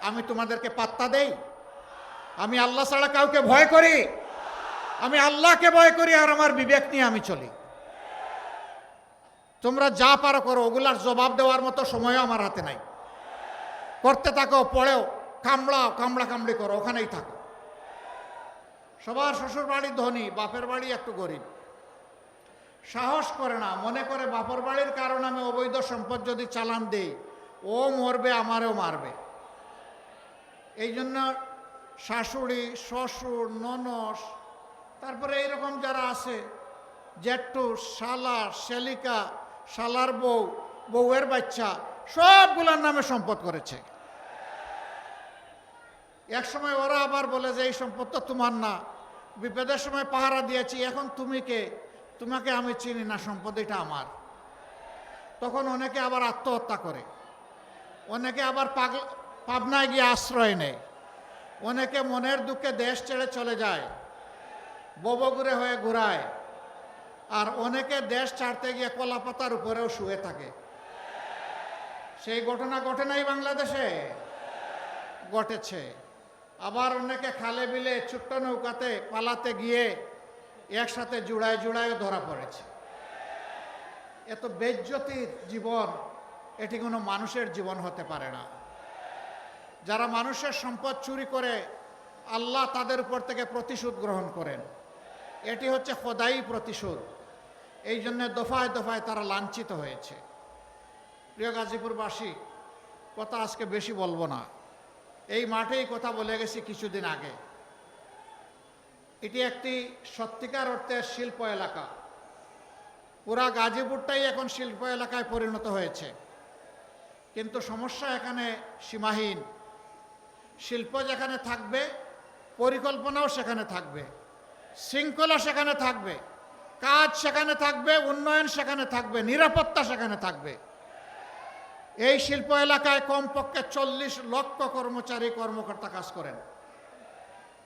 আমি তোমাদেরকে পাত্তা দেই? আমি আল্লাহ ছাড়া কাউকে ভয় করি? আমি আল্লাহকে ভয় করি আর আমার বিবেক নিয়ে আমি চলি। তোমরা যা পারো করো, ওগুলার জবাব দেওয়ার মতো সময়ও আমার হাতে নাই। করতে থাকো, পড়েও কামড়ি করো, ওখানেই থাকো। সবার শ্বশুর বাড়ি ধনী, বাপের বাড়ি একটু গরিব। সাহস করে না, মনে করে বাপর বাড়ির কারণে আমি অবৈধ সম্পদ যদি চালান দেই, ও মরবে, আমারও মারবে। এই জন্য শাশুড়ি, শ্বশুর, ননস, তারপরে এইরকম যারা আছে, জেঠু, শালা, শালিকা, শালার বউ, বউয়ের বাচ্চা, সবগুলোর নামে সম্পদ করেছে। এক সময় ওরা আবার বলে যে এই সম্পদ তো তোমার না, বিপদের সময় পাহারা দিয়েছি, এখন তুমি কে? তোমাকে আমি চিনি না, সম্পদ এটা আমার। তখন অনেকে আবার আত্মহত্যা করে, অনেকে আবার পাবনায় গিয়ে আশ্রয় নেয়, অনেকে মনের দুঃখে দেশ ছেড়ে চলে যায়, ববগুড়ে হয়ে ঘুরায়, আর অনেকে দেশ ছাড়তে গিয়ে কলাপাতার উপরেও শুয়ে থাকে। সেই ঘটনা ঘটে নাই বাংলাদেশে? ঘটেছে। আবার অনেকে খালে বিলে ছোট্ট নৌকাতে পালাতে গিয়ে একসাথে জুড়ায় ধরা পড়েছে। এত বেজ্জতির জীবন, এটি কোনো মানুষের জীবন হতে পারে না। যারা মানুষের সম্পদ চুরি করে, আল্লাহ তাদের উপর থেকে প্রতিশোধ গ্রহণ করেন। এটি হচ্ছে খোদাই প্রতিশোধ। এই জন্য দফায় দফায় তারা লাঞ্ছিত হয়েছে। প্রিয় গাজীপুরবাসী, কথা আজকে বেশি বলবো না, এই মাঠেই কথা বলে গেছি কিছুদিন আগে। এটি একটি সত্যিকার অর্থে শিল্প এলাকা। পুরা গাজীপুরটাই এখন শিল্প এলাকায় পরিণত হয়েছে। কিন্তু সমস্যা এখানে সীমাহীন। শিল্প যেখানে থাকবে, পরিকল্পনাও সেখানে থাকবে, শৃঙ্খলা সেখানে থাকবে, কাজ সেখানে থাকবে, উন্নয়ন সেখানে থাকবে, নিরাপত্তা সেখানে থাকবে। এই শিল্প এলাকায় কমপক্ষে 40 লক্ষ কর্মচারী কর্মকর্তা কাজ করেন,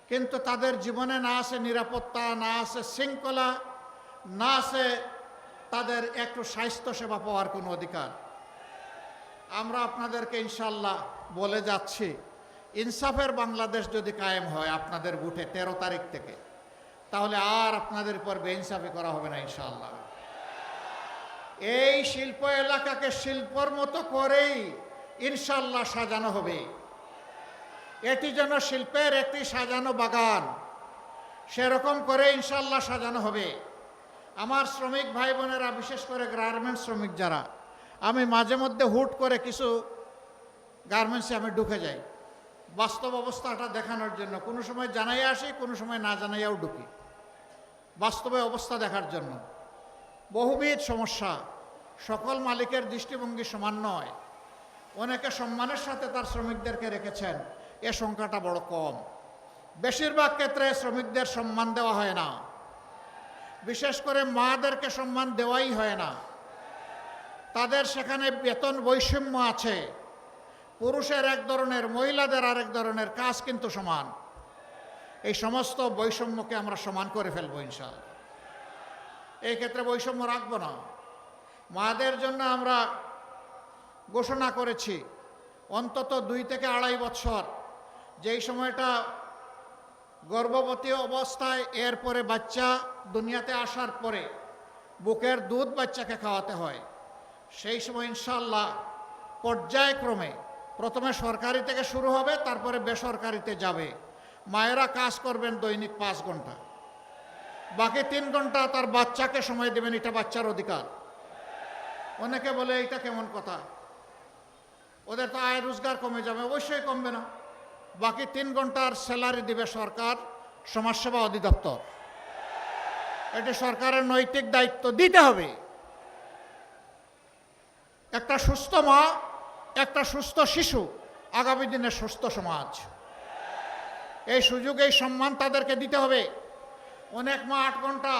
কিন্তু তাদের জীবনে না আছে নিরাপত্তা, না আছে শৃঙ্খলা, না আছে তাদের একটু স্বাস্থ্য সেবা পাওয়ার কোনো অধিকার। আমরা আপনাদেরকে ইনশাল্লাহ বলে যাচ্ছি, ইনসাফের বাংলাদেশ যদি কায়েম হয় আপনাদের বুথে 13 তারিখ থেকে, তাহলে আর আপনাদের উপর বেইনসাফি করা হবে না ইনশাল্লাহ। এই শিল্প এলাকাকে শিল্পর মতো করেই ইনশাল্লাহ সাজানো হবে। এটি যেন শিল্পের একটি সাজানো বাগান, সেরকম করে ইনশাল্লাহ সাজানো হবে। আমার শ্রমিক ভাই বোনেরা, বিশেষ করে গার্মেন্টস শ্রমিক যারা, আমি মাঝে মধ্যে হুট করে কিছু গার্মেন্টসে আমি ঢুকে যাই বাস্তব অবস্থাটা দেখানোর জন্য। কোনো সময় জানাই আসি, কোনো সময় না জানাইয়াও ঢুকি বাস্তবে অবস্থা দেখার জন্য। বহুবিধ সমস্যা, সকল মালিকের দৃষ্টিভঙ্গি সমান নয়। অনেকে সম্মানের সাথে তার শ্রমিকদেরকে রেখেছেন, এ সংখ্যাটা বড় কম। বেশিরভাগ ক্ষেত্রে শ্রমিকদের সম্মান দেওয়া হয় না, বিশেষ করে মাদেরকে সম্মান দেওয়াই হয় না। তাদের সেখানে বেতন বৈষম্য আছে, পুরুষের এক ধরনের, মহিলাদের আরেক ধরনের, কাজ কিন্তু সমান। এই সমস্ত বৈষম্যকে আমরা সমান করে ফেলবো ইনশাআল্লাহ। এই ক্ষেত্রে বৈষম্য রাখবো না। মাদের জন্য আমরা ঘোষণা করেছি অন্তত 2 থেকে 2.5 বছর, যেই সময়টা গর্ভবতী অবস্থায়, এরপরে বাচ্চা দুনিয়াতে আসার পরে বুকের দুধ বাচ্চাকে খাওয়াতে হয়, সেই সময় ইনশাআল্লাহ পর্যায়ক্রমে প্রথমে সরকারি থেকে শুরু হবে, তারপরে বেসরকারিতে যাবে। মায়েরা কাজ করবেন দৈনিক 5 ঘন্টা, বাকি 3 ঘন্টা তার বাচ্চাকে সময় দেবেন, এটা বাচ্চার অধিকার। অনেকে বলে এটা কেমন কথা, ওদের তো আয় রোজগার কমে যাবে। অবশ্যই কমবে না, বাকি 3 ঘন্টার স্যালারি দিবে সরকার, সমাজসেবা অধিদপ্তর। এটি সরকারের নৈতিক দায়িত্ব, দিতে হবে। একটা সুস্থ মা, একটা সুস্থ শিশু, আগামী দিনের সুস্থ সমাজ। এই সুযোগ, এই সম্মান তাদেরকে দিতে হবে। অনেক মা 8 ঘন্টা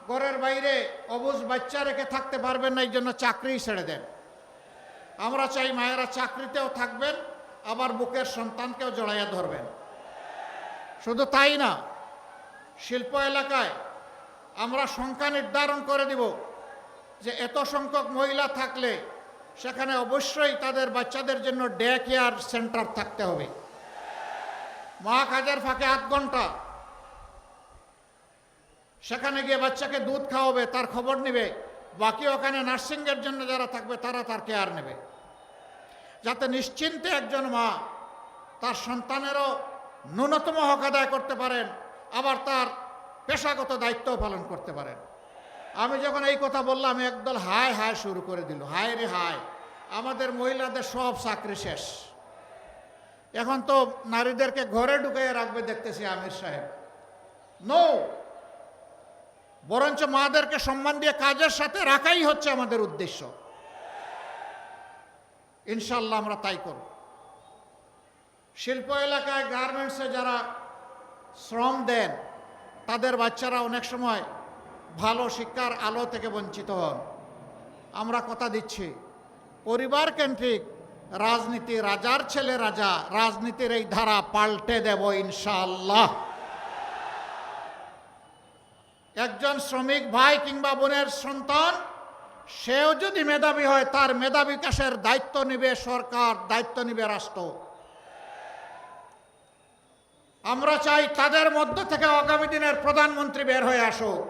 ঘরের বাইরে অবুঝ বাচ্চা রেখে থাকতে পারবেন না, এই জন্য চাকরিই ছেড়ে দেন। আমরা চাই মায়েরা চাকরিতেও থাকবেন, আবার বুকের সন্তানকেও জড়াইয়া ধরবেন। শুধু তাই না, শিল্প এলাকায় আমরা সংখ্যা নির্ধারণ করে দিব যে এত সংখ্যক মহিলা থাকলে সেখানে অবশ্যই তাদের বাচ্চাদের জন্য ডে কেয়ার সেন্টার থাকতে হবে। মা কাজের ফাঁকে 8 ঘন্টা সেখানে গিয়ে বাচ্চাকে দুধ খাওয়াবে, তার খবর নেবে, বাকি ওখানে নার্সিংয়ের জন্য যারা থাকবে তারা তার কেয়ার নেবে, যাতে নিশ্চিন্তে একজন মা তার সন্তানেরও ন্যূনতম হক আদায় করতে পারেন, আবার তার পেশাগত দায়িত্বও পালন করতে পারেন। আমি যখন এই কথা বললাম, একদল হায় হায় শুরু করে দিল, হায় রে হায়, আমাদের মহিলাদের সব চাকরি শেষ, এখন তো নারীদেরকে ঘরে ঢুকিয়ে রাখবে দেখতেছি আমির সাহেব। নো, বরঞ্চ মাদেরকে সম্মান দিয়ে কাজের সাথে রাখাই হচ্ছে আমাদের উদ্দেশ্য। ইনশাল্লাহ আমরা তাই করব। শিল্প এলাকায় গার্মেন্টসে যারা শ্রম দেন তাদের বাচ্চারা অনেক সময় ভালো শিক্ষার আলো থেকে বঞ্চিত হন। আমরা কথা দিচ্ছি, পরিবার কেন্দ্রিক রাজনীতি, রাজার ছেলে রাজা, রাজনীতির এই ধারা পাল্টে দেব ইনশাআল্লাহ। একজন শ্রমিক ভাই কিংবা বোনের সন্তান, সেও যদি মেধাবী হয়, তার মেধা বিকাশের দায়িত্ব নেবে সরকার, দায়িত্ব নেবে রাষ্ট্র। আমরা চাই তাদের মধ্য থেকে আগামী দিনের প্রধানমন্ত্রী বের হয়ে আসুক।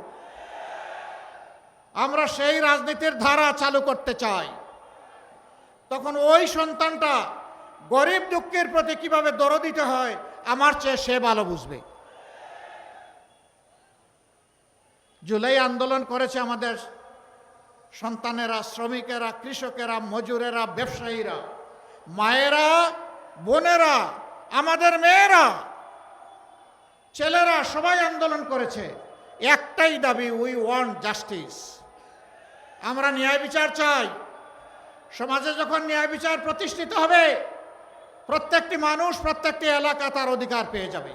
আমরা সেই রাজনীতির ধারা চালু করতে চাই। তখন ওই সন্তানটা গরিব দুঃখের প্রতি কিভাবে দরদ দিতে হয় আমার চেয়ে সে ভালো বুঝবে। জুলাই আন্দোলন করেছে আমাদের সন্তানেরা, শ্রমিকেরা, কৃষকেরা, মজুরেরা, ব্যবসায়ীরা, মায়েরা, বোনেরা, আমাদের মেয়েরা, ছেলেরা, সবাই আন্দোলন করেছে। একটাই দাবি, উই ওয়ান্ট জাস্টিস। আমরা ন্যায় বিচার চাই। সমাজে যখন ন্যায় বিচার প্রতিষ্ঠিত হবে, প্রত্যেকটি মানুষ, প্রত্যেকটি এলাকা তার অধিকার পেয়ে যাবে।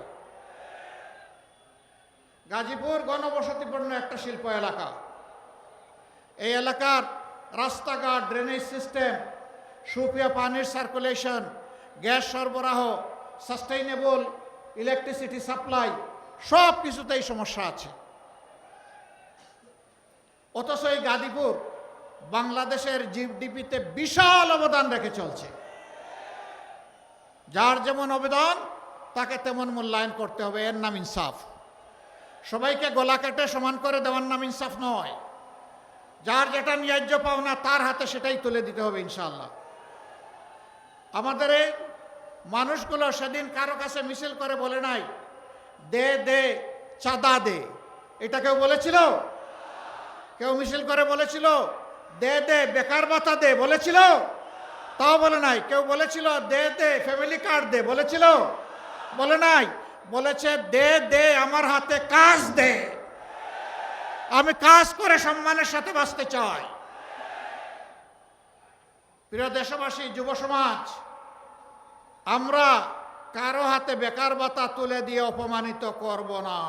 গাজীপুর ঘনবসতিপূর্ণ একটা শিল্প এলাকা। এই এলাকার রাস্তাঘাট, ড্রেনেজ সিস্টেম, সুপেয় পানির সার্কুলেশন, গ্যাস সরবরাহ, সাস্টেইনেবল ইলেকট্রিসিটি সাপ্লাই, সব কিছুতেই সমস্যা আছে। অথচ এই গাজীপুর বাংলাদেশের জিডিপিতে বিশাল অবদান রেখে চলছে। যার যেমন অবদান তাকে তেমন মূল্যায়ন করতে হবে, এর নাম ইনসাফ। সবাইকে গলা কেটে সমান করে দেওয়ার নাম ইনসাফ নয়। যার যেটা ন্যায্য পাওনা তার হাতে সেটাই তুলে দিতে হবে ইনশাআল্লাহ। আমাদের এই মানুষগুলো সেদিন কারো কাছে মিছিল করে বলে নাই, দে দে চাঁদা দে। এটা কেউ বলেছিল? কেউ মিছিল করে বলেছিল দে দে বেকার ভাতা দে? বলেছিল? তাও বলে নাই। কেউ বলেছিল দে দে ফ্যামিলি কার্ড দে? বলেছিল? বলে নাই। বলেছে দে দে আমার হাতে কাজ দে, আমি কাজ করে সম্মানের সাথে বাঁচতে চাই। প্রিয় দেশবাসী, যুব সমাজ, আমরা কারো হাতে বেকার ভাতা তুলে দিয়ে অপমানিত করব না।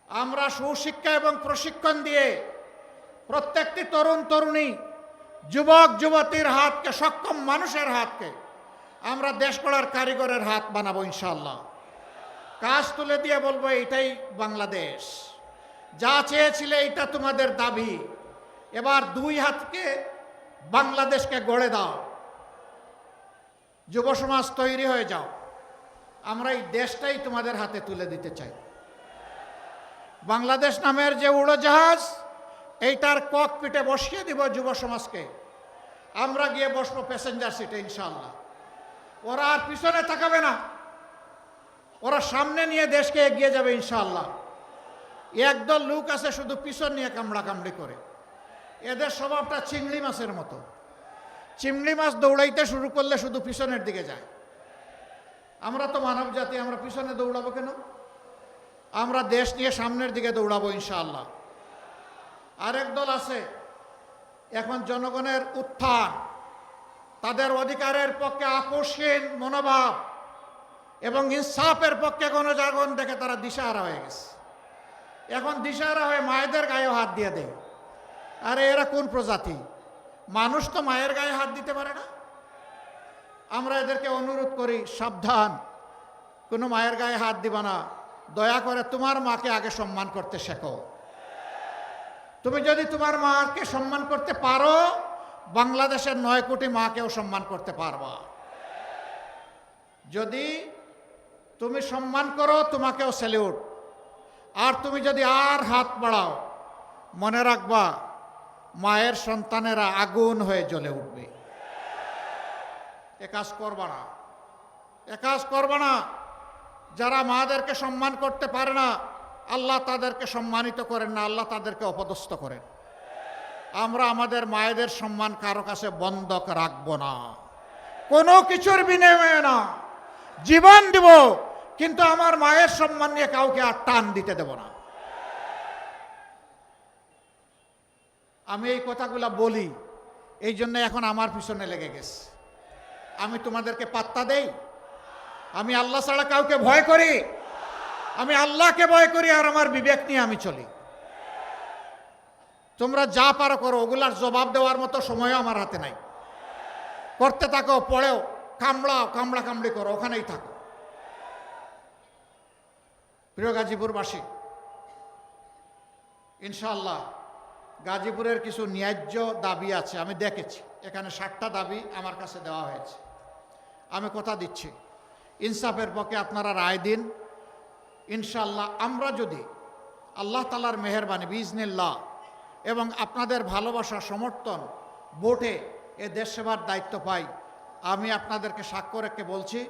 আমরা সুশিক্ষা এবং প্রশিক্ষণ দিয়ে প্রত্যেকটি তরুণ তরুণী, যুবক যুবতীর হাতকে, সক্ষম মানুষের হাতকে আমরা দেশ গড়ার কারিগরের হাত বানাবো ইনশাআল্লাহ। কাজ তুলে দিয়ে বলবো এটাই বাংলাদেশ, যা চেয়েছিলে এটা তোমাদের দাবি, এবার দুই হাতকে বাংলাদেশকে গড়ে দাও। যুব সমাজ তৈরি হয়ে যাও, আমরা এই দেশটাই তোমাদের হাতে তুলে দিতে চাই। বাংলাদেশ নামের যে উড়োজাহাজ, এইটার ককপিটে বসিয়ে দিব যুব সমাজকে। আমরা গিয়ে বসবো প্যাসেঞ্জার সিটে ইনশাআল্লাহ। ওরা আর পিছনে তাকাবে না, ওরা সামনে নিয়ে দেশকে এগিয়ে যাবে ইনশাআল্লাহ। একদল লোক আছে শুধু পিছন নিয়ে কামড়া কামড়ি করে। এদের স্বভাবটা চিংড়ি মাছের মতো। চিংড়ি মাছ দৌড়াইতে শুরু করলে শুধু পিছনের দিকে যায়। আমরা তো মানব জাতি, আমরা পিছনে দৌড়াবো কেন? আমরা দেশ নিয়ে সামনের দিকে দৌড়াবো ইনশাআল্লাহ। আরেক দল আছে, এখন জনগণের উত্থান, তাদের অধিকারের পক্ষে আপোষহীন মনোভাব এবং ইনসাফের পক্ষে গণজাগরণ দেখে তারা দিশাহারা হয়ে গেছে। এখন দিশাহারা হয়ে মায়েদের গায়ে হাত দিয়ে দেয়। আরে এরা কোন প্রজাতি? মানুষ তো মায়ের গায়ে হাত দিতে পারে না। আমরা এদেরকে অনুরোধ করি, সাবধান, কোনো মায়ের গায়ে হাত দিবা না। দয়া করে তোমার মাকে আগে সম্মান করতে শেখো। তুমি যদি তোমার মাকে সম্মান করতে পারো, বাংলাদেশের 9 কোটি মাকেও সম্মান করতে পারবা। যদি তুমি সম্মান করো, তোমাকেও স্যালিউট। আর তুমি যদি আর হাত বাড়াও, মনে রাখবা মায়ের সন্তানেরা আগুন হয়ে জ্বলে উঠবে। এ কাজ করবা না, এ কাজ করবা না। যারা মাদেরকে সম্মান করতে পারে না, আল্লাহ তাদেরকে সম্মানিত করেন না, আল্লাহ তাদেরকে অপদস্থ করেন। আমরা আমাদের মায়েদের সম্মান কারো কাছে বন্ধক রাখবো না, কোনো কিছুর বিনিময়ে না। জীবন দিব, কিন্তু আমার মায়ের সম্মান নিয়ে কাউকে আর টান দিতে দেব না। আমি এই কথাগুলা বলি, এই জন্য এখন আমার পিছনে লেগে গেছে। আমি তোমাদেরকে পাত্তা দেই? আমি আল্লাহ ছাড়া কাউকে ভয় করি? আমি আল্লাহকে ভয় করি, আর আমার বিবেক নিয়ে আমি চলি। তোমরা যা পারো করো, ওগুলার জবাব দেওয়ার মতো সময়ও আমার হাতে নাই। করতে থাকো, পড়েও কামড়াও, কামড়ি করো, ওখানেই থাকো। প্রিয় গাজীপুরবাসী, ইনশাআল্লাহ গাজীপুরের কিছু ন্যায্য দাবি আছে। আমি দেখেছি এখানে 60টা দাবি আমার কাছে দেওয়া হয়েছে। আমি কথা দিচ্ছি, ইনসাফের পক্ষে আপনারা রায় দিন। ইনশাআল্লাহ আমরা যদি আল্লাহ তাআলার মেহেরবানি বিইজনিল্লাহ এবং আপনাদের ভালোবাসা, সমর্থন, ভোটে এ দেশ সেবার দায়িত্ব পাই, আমি আপনাদেরকে সাক্ষ্য রেখে বলছি,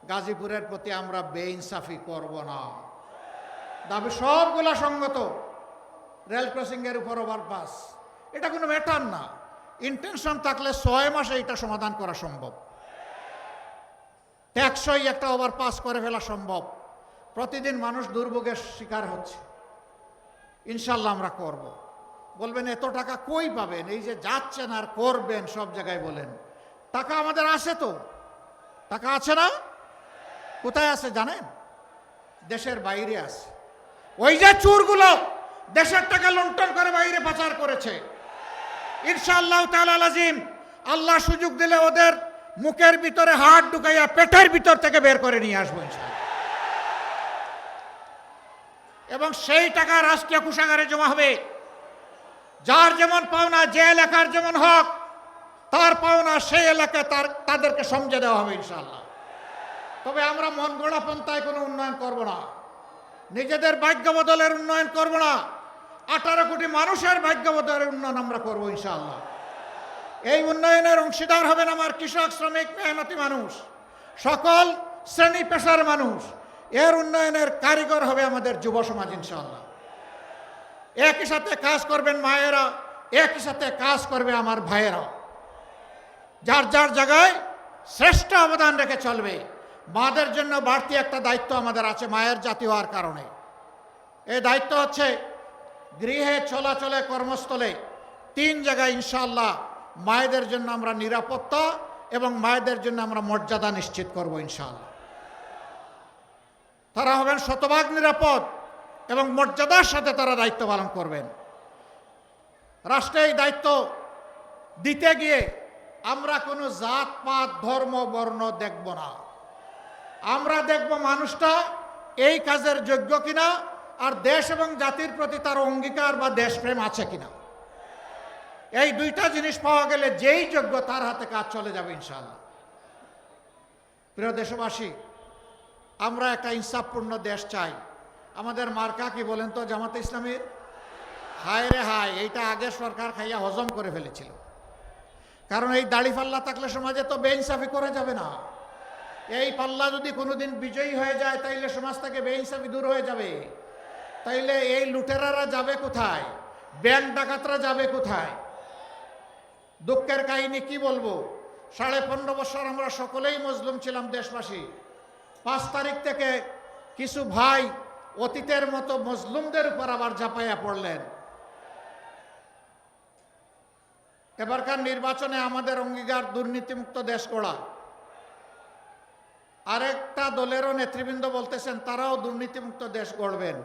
গাজীপুরের প্রতি আমরা বেইনসাফি করব না। দাবি সবগুলা সঙ্গত। রেল ক্রসিংয়ের উপর ওভারপাস, এটা কোনো ম্যাটার না। ইন্টেনশন থাকলে 6 মাসে এটা সমাধান করা সম্ভব। টেকসই একটা ওভারপাস করে ফেলা সম্ভব। প্রতিদিন মানুষ দুর্ভোগের শিকার হচ্ছে। ইনশাল্লাহ আমরা করব। বলবেন এত টাকা কই পাবেন? এই যে যাচ্ছেন আর করবেন, সব জায়গায় বলেন। টাকা আমাদের আছে তো, টাকা আছে না? কোথায় আছে জানেন? দেশের বাইরে আছে। ওই যে চোরগুলো দেশের টাকা লুণ্ঠন করে বাইরে পাচার করেছে। ইনশাআল্লাহ তাআলা আজিম, আল্লাহ সুযোগ দিলে ওদের মুখের ভিতরে হাত ঢুকাইয়া পেটের ভিতর থেকে বের করে নিয়ে আসবো ইনশাআল্লাহ। এবং সেই টাকা রাষ্ট্রীয় কোষাগারে জমা হবে। যার যেমন পাওনা, যে এলাকার যেমন হক, তার পাওনা সেই এলাকায় তাদেরকে সমঝে দেওয়া হবে ইনশাআল্লাহ। তবে আমরা মন গড়া পন্থায় কোনো উন্নয়ন করব না, নিজেদের ভাগ্য বদলের উন্নয়ন করব না। 18 কোটি মানুষের ভাগ্য বদলের উন্নয়ন আমরা করব ইনশাআল্লাহ। এই উন্নয়নের অংশীদার হবেন আমার কৃষক, শ্রমিক, মেহনতি মানুষ, সকল শ্রেণী পেশার মানুষ। এর উন্নয়নের কারিগর হবে আমাদের যুব সমাজ ইনশাআল্লাহ। একই সাথে কাজ করবেন মায়েরা, একই সাথে কাজ করবে আমার ভাইয়েরা। যার যার জায়গায় শ্রেষ্ঠ অবদান রেখে চলবে। মাদের জন্য বাড়তি একটা দায়িত্ব আমাদের আছে মায়ের জাতি হওয়ার কারণে। এই দায়িত্ব হচ্ছে গৃহে, চলাচলে, কর্মস্থলে 3 জায়গায় ইনশাআল্লাহ মায়েদের জন্য আমরা নিরাপত্তা এবং মায়েদের জন্য আমরা মর্যাদা নিশ্চিত করব ইনশাআল্লাহ। তারা হবেন শতভাগ নিরাপদ এবং মর্যাদার সাথে তারা দায়িত্ব পালন করবেন। রাষ্ট্রে এই দায়িত্ব দিতে গিয়ে আমরা কোনো জাত পাত, ধর্ম, বর্ণ দেখব না। আমরা দেখব মানুষটা এই কাজের যোগ্য কিনা, আর দেশ এবং জাতির প্রতি তার অঙ্গীকার বা দেশপ্রেম আছে কিনা। এই 2টা জিনিস পাওয়া গেলে যেই যোগ্য তার হাতে কাজ চলে যাবে ইনশাআল্লাহ। প্রিয় দেশবাসী, আমরা একটা ইনসাফপূর্ণ দেশ চাই। আমাদের মার্কা কি বলেন তো? জামাতে ইসলামীর। হায় রে হায়, এইটা আগের সরকার খাইয়া হজম করে ফেলেছিল। কারণ এই দাড়ি পাল্লা থাকলে সমাজে তো বেইনসাফি করে যাবে না। এই পাল্লা যদি কোনোদিন বিজয়ী হয়ে যায়, তাইলে সমাজ থেকে বেইনসাফি দূর হয়ে যাবে। তাইলে এই লুটেরারা যাবে কোথায়? ব্যাংক ডাকাতরা যাবে কোথায়? দুঃখের কাহিনী কি বলবো, 15.5 বছর আমরা সকলেই মজলুম ছিলাম দেশবাসী। 5 তারিখ থেকে কিছু ভাই অতীতের মতো মজলুমদের উপর আবার ঝাঁপাইয়া পড়লেন। এবারকার নির্বাচনে আমাদের অঙ্গীকার দুর্নীতিমুক্ত দেশ গড়া। আরেকটা দলেরও নেতৃবৃন্দ বলতেছেন তারাও দুর্নীতিমুক্ত দেশ গড়বেন।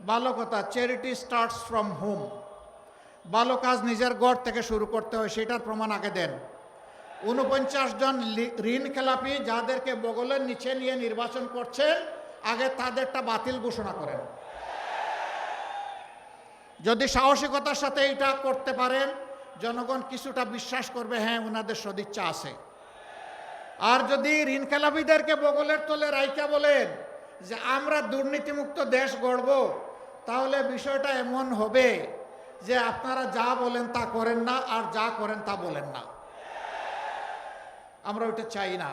ভালো কথা, চ্যারিটি স্টার্টস ফ্রম হোম। ভালো কাজ নিজের গড় থেকে শুরু করতে হয়, সেটার প্রমাণ আগে দেন। 49 জন ঋণ খেলাপি যাদেরকে বগলের নিচে নিয়ে নির্বাচন করছেন, আগে তাদেরটা বাতিল ঘোষণা করেন। যদি সাহসিকতার সাথে এটা করতে পারেন, জনগণ কিছুটা বিশ্বাস করবে হ্যাঁ ওনাদের সদিচ্ছা আছে। আর যদি ঋণ খেলাপিদেরকে বগলের তলে রাইকা বলেন যে আমরা দুর্নীতিমুক্ত দেশ গড়ব, তাহলে বিষয়টা এমন হবে যে আপনারা যা বলেন তা করেন না, আর যা করেন তা বলেন না। আমরা ওইটা চাই না।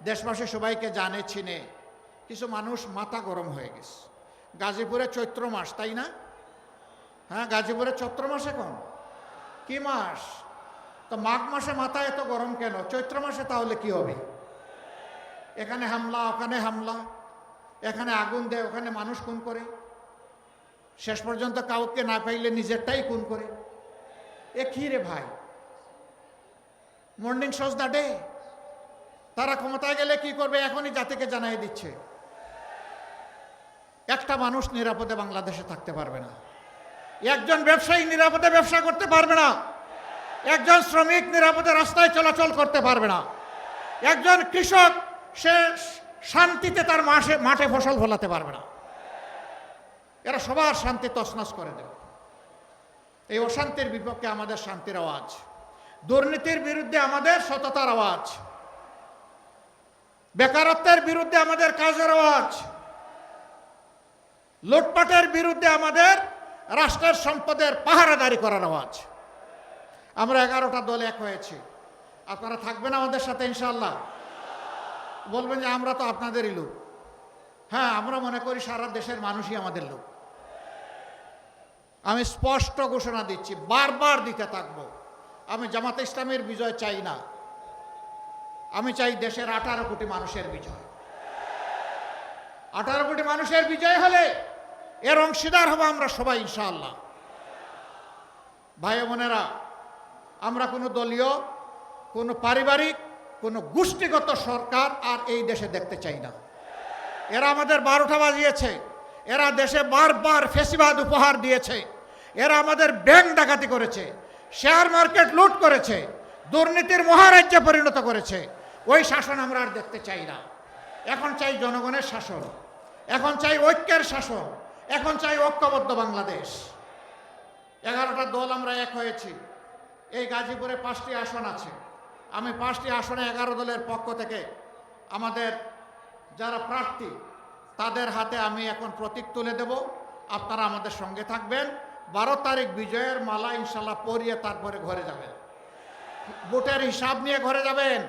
দেশবাসী সবাইকে জানে চিনে, কিছু মানুষ মাথা গরম হয়ে গেছে। গাজীপুরে চৈত্র মাস, তাই না? হ্যাঁ, গাজীপুরে চৈত্র মাস এখন কি মাস? তো মাঘ মাসে মাথা এত গরম কেন? চৈত্র মাসে তাহলে কি হবে? এখানে হামলা, ওখানে হামলা, এখানে আগুন দেয়, ওখানে মানুষ খুন করে, শেষ পর্যন্ত কাউকে না পাইলে নিজেরটাই খুন করে। এ কি রে ভাই? Morning shows the day. তারা ক্ষমতায় গেলে কি করবে এখনই জাতিকে জানাই দিচ্ছে। একটা মানুষ নিরাপদে বাংলাদেশে থাকতে পারবে না, একজন ব্যবসায়ী নিরাপদে ব্যবসা করতে পারবে না, একজন শ্রমিক নিরাপদে রাস্তায় চলাচল করতে পারবে না, একজন কৃষক সে শান্তিতে তার মাঠে ফসল ফলাতে পারবে না। এরা সবার শান্তি তছনছ করে দেবে। এই অশান্তির বিপক্ষে আমাদের শান্তির আওয়াজ, দুর্নীতির বিরুদ্ধে আমাদের সততার আওয়াজ, বেকারত্বের বিরুদ্ধে আমাদের কাজের আওয়াজ, লুটপাটের বিরুদ্ধে আমাদের রাষ্ট্রের সম্পদের পাহারাদারি করার আওয়াজ। আমরা 11টা দল এক হয়েছি। আপনারা থাকবেন আমাদের সাথে ইনশাআল্লাহ? বলবেন যে আমরা তো আপনাদেরই লোক। হ্যাঁ, আমরা মনে করি সারা দেশের মানুষই আমাদের লোক। আমি স্পষ্ট ঘোষণা দিচ্ছি, বারবার দিতে থাকবো, আমি জামাতে ইসলামের বিজয় চাই না, আমি চাই দেশের 18 কোটি মানুষের বিজয়। 18 কোটি মানুষের বিজয় হলে এর অংশীদার হব আমরা সবাই ইনশাআল্লাহ। ভাই বোনেরা, আমরা কোনো দলীয়, কোনো পারিবারিক, কোনো গোষ্ঠীগত সরকার আর এই দেশে দেখতে চাই না। এরা আমাদের 12টা বাজিয়েছে, এরা দেশে বারবার ফ্যাসিবাদ উপহার দিয়েছে, এরা আমাদের ব্যাংক ডাকাতি করেছে, শেয়ার মার্কেট লুট করেছে, দুর্নীতির মহারাজ্যে পরিণত করেছে। ওই শাসন আমরা আর দেখতে চাই না। এখন চাই জনগণের শাসন, এখন চাই ঐক্যের শাসন, এখন চাই ঐক্যবদ্ধ বাংলাদেশ। 11টা দল আমরা এক হয়েছি। এই গাজীপুরে 5টি আসন আছে। আমি 5টি আসনে 11 দলের পক্ষ থেকে আমাদের যারা প্রার্থী তাদের হাতে আমি এখন প্রতীক তুলে দেব। আপনারা আমাদের সঙ্গে থাকবেন। 12 তারিখ বিজয়ের মালা ইনশাল্লাহ পরিয়ে তারপরে ঘরে যাবেন, ভোটের হিসাব নিয়ে ঘরে যাবেন।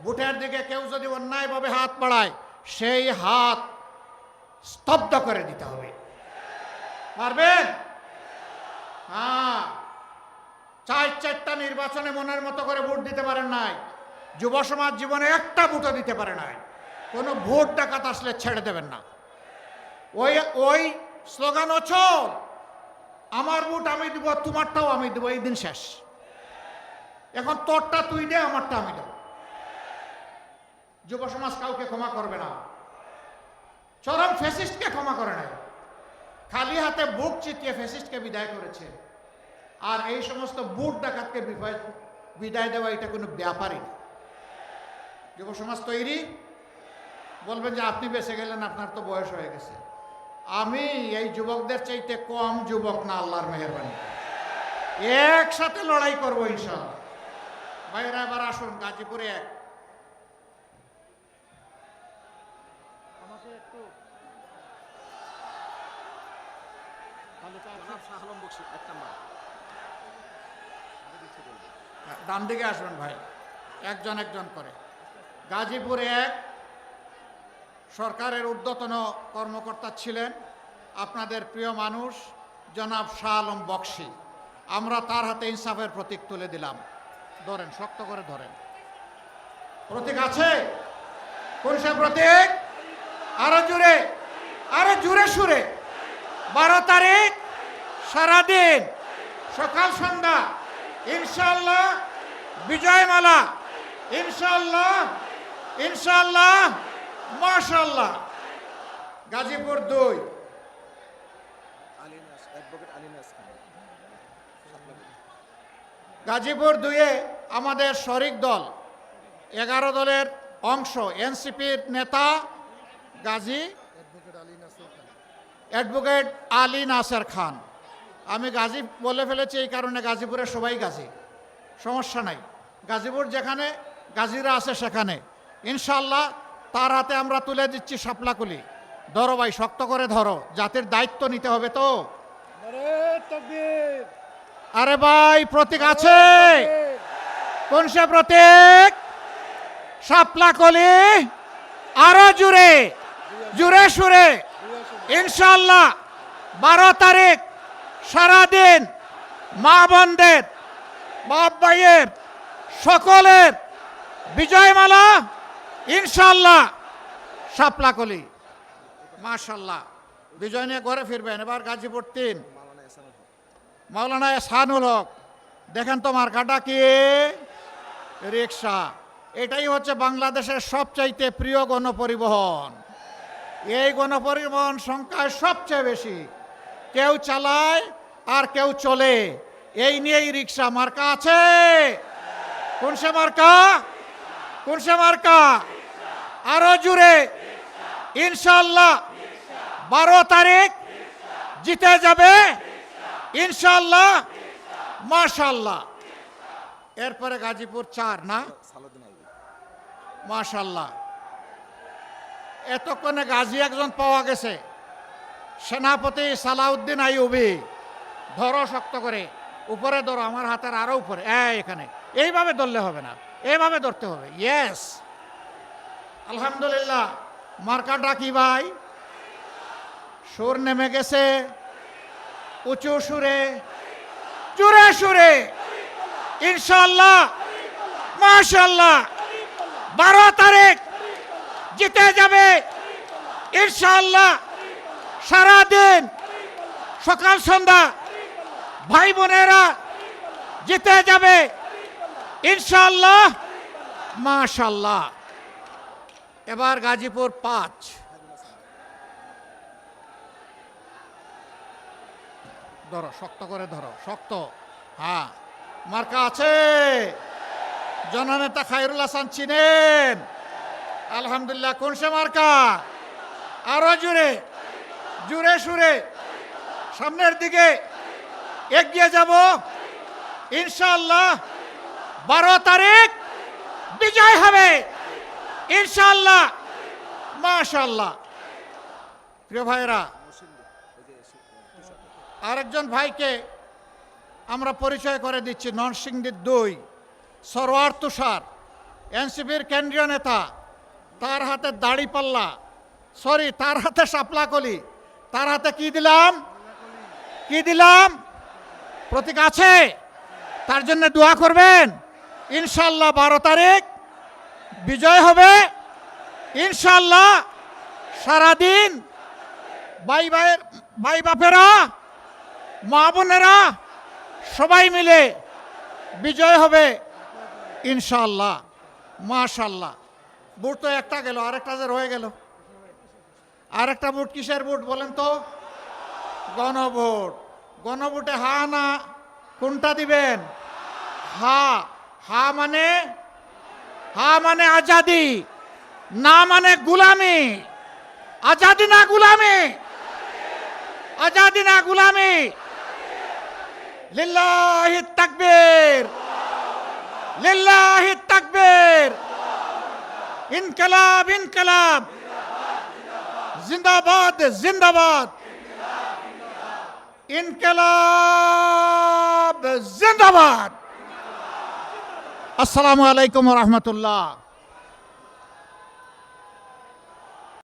ভোটের দিকে কেউ যদি অন্যায়ভাবে হাত বাড়ায়, সেই হাত স্তব্ধ করে দিতে হবে। পারবেন? হ্যাঁ, 4টা নির্বাচনে মনের মতো করে ভোট দিতে পারেন নাই। যুব সমাজ জীবনে একটা ভোটও দিতে পারে নাই। কোনো ভোট ডাকাত আসলে ছেড়ে দেবেন না। ওই স্লোগান অচল, আমার ভোট আমি দিব, তোমারটাও আমি দেবো, এই দিন শেষ। এখন তোরটা তুই দে, আমারটা আমি দেব। যুব সমাজ কাউকে ক্ষমা করবে না। চরম ফ্যাসিস্টকে ক্ষমা করে নাই, খালি হাতে বুক চিতিয়ে ফ্যাসিস্টকে বিদায় করেছে। আর এই সমস্ত বুট ডাকাতকে বিদায় দেওয়া এটা কোনো ব্যাপারই না। যুব সমাজ তৈরি? বলবেন যে আপনি বেঁচে গেলেন, আপনার তো বয়স হয়ে গেছে। আমি এই যুবকদের চাইতে কম যুবক না, আল্লাহর মেহেরবানি। একসাথে লড়াই করবো ইনশাআল্লাহ। ভাইরা এবার আসুন গাজীপুরে এক। ডান দিকে আসবেন ভাই, একজন একজন করে। গাজীপুরে এক সরকারের ঊর্ধ্বতন কর্মকর্তা ছিলেন আপনাদের প্রিয় মানুষ জনাব শাহ আলম বক্সি। আমরা তার হাতে ইনসাফের প্রতীক তুলে দিলাম। ধরেন, শক্ত করে ধরেন। প্রতীক আছে? কোন সে প্রতীক? আরো জোরে, আরো জোরে সুরে। 12 তারিখ সারাদিন সকাল সন্ধ্যা ইনশাআল্লাহ বিজয়মালা, ইনশাআল্লাহ, ইনশাআল্লাহ, মাশাআল্লাহ। গাজীপুর 2 গাজীপুর 2-এ আমাদের শরিক দল 11 দলের অংশ এনসিপির নেতা গাজী অ্যাডভোকেট আলী নাসের খান। আমি গাজী বলে ফেলেছি এই কারণে, গাজীপুরে সবাই গাজী, সমস্যা নাই। গাজীপুর যেখানে গাজীরা আছে সেখানে ইনশাল্লাহ তার হাতে আমরা তুলে দিচ্ছি শাপলাকুলি। ধরো ভাই, শক্ত করে ধরো, জাতির দায়িত্ব নিতে হবে তো। আরে ভাই, প্রতীক আছে? কোন সে প্রতীক? শাপলাকুলি। আরো জুড়ে, জুড়ে সুরে ইনশাল্লাহ 12 তারিখ সারাদিন মা বোনদের, বাপ ভাইয়ের সকলের বিজয়মালা ইনশাল্লাহ শাপলাকুলি। মাশাল্লাহ, বিজয় নিয়ে ঘরে ফিরবেন। এবার গাজীপুর 3 মাওলানা এহসানুল হক। দেখেন তো মার্কাটা কি? রিক্সা। এটাই হচ্ছে বাংলাদেশের সবচাইতে প্রিয় গণপরিবহন। এই গণপরিবহন সংখ্যায় সবচেয়ে বেশি। কেউ চালায় আর কেউ চলে, এই নিয়েই রিক্সা। মার্কা আছে? কোন সে মার্কা? কোন সে মার্কা? আরো জুড়ে ইনশাল্লাহ 12 তারিখ জিতে যাবে ইনশাল্লাহ। মাশাল্লাহ। এরপরে গাজীপুর 4 না? মাশাল্লাহ। এতক্ষণে গাজী একজন পাওয়া গেছে, সেনাপতি সালাউদ্দিন আইয়ুবী। ধরো শক্ত করে, উপরে ধরো, আমার হাতের আরো উপরে, এখানে। এইভাবে ধরলে হবে না, এইভাবে ধরতে হবে। ইয়েস, আলহামদুলিল্লাহ। মার্কাটা কি ভাই? সুর নেমে গেছে, উঁচু সুরে, জুড়ে সুরে ইনশাল্লাহ। মাশাল্লাহ, 12 তারিখ জিতে যাবে ইনশাল্লাহ। সারাদিন সকাল সন্ধ্যা ভাই বোনেরা জিতে যাবে ইনশাল্লাহ। মাশাল্লাহ। এবার গাজীপুর 5। ধরো, শক্ত করে ধরো, শক্ত। হ্যাঁ, মার্কা আছে? জননেতা খায়রুল হাসান চিনেন? আলহামদুলিল্লাহ। কোন সে মার্কা? আরো জুড়ে, জুড়ে সুরে সামনের দিকে এগিয়ে যাব ইনশাআল্লাহ। 12 তারিখ বিজয় হবে ইনশাআল্লাহ। মাশাআল্লাহ। প্রিয় ভাইরা, আরেকজন ভাইকে আমরা পরিচয় করে দিচ্ছি। নরসিংদীর 2 সরোয়ার তুষার, এনসিপির কেন্দ্রীয় নেতা। তার হাতে দাড়ি পাল্লা, সরি, তার হাতে শাপলাকুলি। তার হাতে কি দিলাম? কি দিলাম? প্রতীক আছে? তার জন্য দোয়া করবেন ইনশাল্লাহ। 12 তারিখ বিজয় হবে ইনশাল্লাহ। সারাদিন ভাই বাপেরা, মা বোনেরা সবাই মিলে বিজয় হবে ইনশাল্লাহ। মাশাল্লাহ। বুট তো একটা গেল, আরেকটা যে রয়ে গেল। আরেকটা বুট কিসের বুট বলেন তো? গণভোট। গণভোটে হা না কোনটা দিবেন? হা। হা মানে আজাদি, না মানে গুলামি। আজাদি না গুলামি, আজাদি না গুলামি। লিল্লাহি তাকবীর, লিল্লাহি তাকবীর। ইনকলাব, ইনকলাব, জিন্দাবাদ, জিন্দাবাদ। ইনকলাব জিন্দাবাদ। আসসালামু আলাইকুম ওয়া রাহমাতুল্লাহ।